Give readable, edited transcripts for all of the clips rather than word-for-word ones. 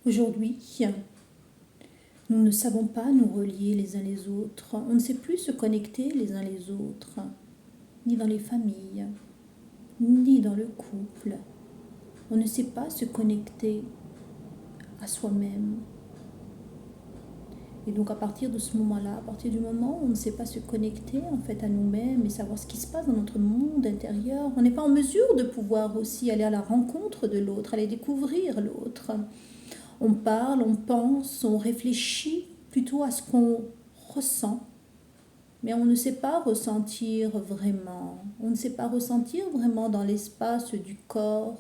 Aujourd'hui, nous ne savons pas nous relier les uns les autres. On ne sait plus se connecter les uns les autres, ni dans les familles, ni dans le couple. On ne sait pas se connecter à soi-même. Et donc à partir de ce moment-là, à partir du moment où on ne sait pas se connecter en fait à nous-mêmes et savoir ce qui se passe dans notre monde intérieur, on n'est pas en mesure de pouvoir aussi aller à la rencontre de l'autre, aller découvrir l'autre. On parle, on pense, on réfléchit plutôt à ce qu'on ressent, mais on ne sait pas ressentir vraiment. On ne sait pas ressentir vraiment dans l'espace du corps,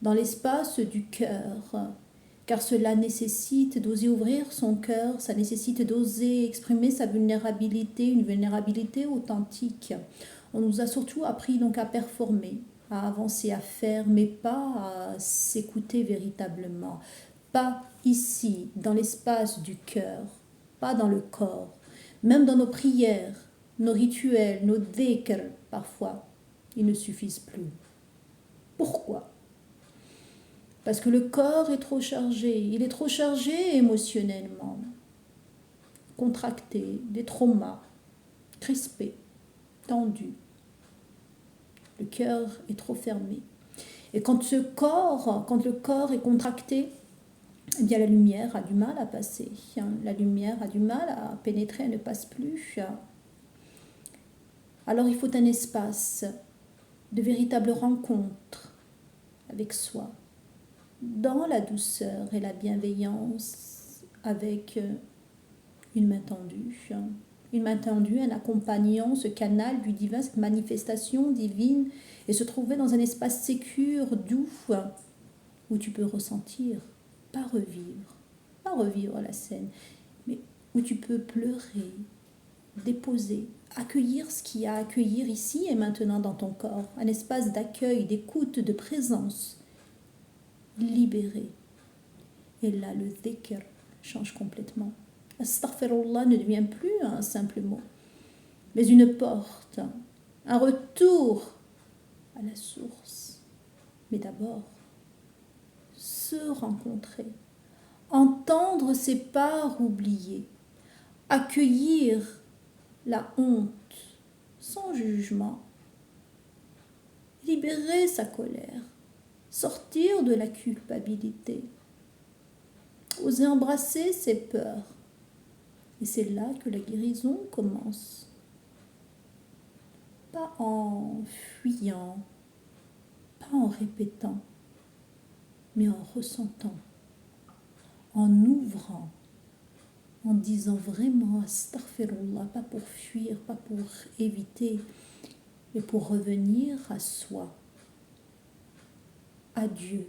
dans l'espace du cœur, car cela nécessite d'oser ouvrir son cœur, ça nécessite d'oser exprimer sa vulnérabilité, une vulnérabilité authentique. On nous a surtout appris donc à performer, à avancer, à faire, mais pas à s'écouter véritablement. Pas ici, dans l'espace du cœur, pas dans le corps. Même dans nos prières, nos rituels, nos dhikr, parfois, ils ne suffisent plus. Pourquoi ? Parce que le corps est trop chargé, il est trop chargé émotionnellement, contracté, des traumas, crispé, tendu. Le cœur est trop fermé. Et quand le corps est contracté, eh bien la lumière a du mal à passer. La lumière a du mal à pénétrer, elle ne passe plus. Alors il faut un espace de véritable rencontre avec soi, dans la douceur et la bienveillance, avec une main tendue. Une main tendue, en accompagnant ce canal du divin, cette manifestation divine, et se trouver dans un espace sécure, doux, où tu peux ressentir, pas revivre la scène, mais où tu peux pleurer, déposer, accueillir ce qu'il y a à accueillir ici et maintenant dans ton corps, un espace d'accueil, d'écoute, de présence, libéré. Et là, le dhikr change complètement. Astaghfirullah ne devient plus un simple mot, mais une porte, un retour à la source. Mais d'abord, se rencontrer, entendre ses parts oubliées, accueillir la honte sans jugement, libérer sa colère, sortir de la culpabilité, oser embrasser ses peurs. Et c'est là que la guérison commence. Pas en fuyant, pas en répétant, mais en ressentant, en ouvrant, en disant vraiment astaghfirullah, pas pour fuir, pas pour éviter, mais pour revenir à soi, à Dieu,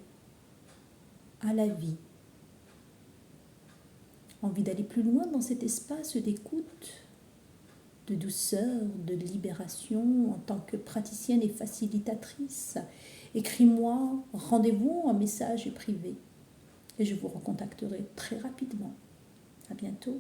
à la vie. Envie d'aller plus loin dans cet espace d'écoute, de douceur, de libération en tant que praticienne et facilitatrice. Écris-moi, rendez-vous en message privé et je vous recontacterai très rapidement. À bientôt.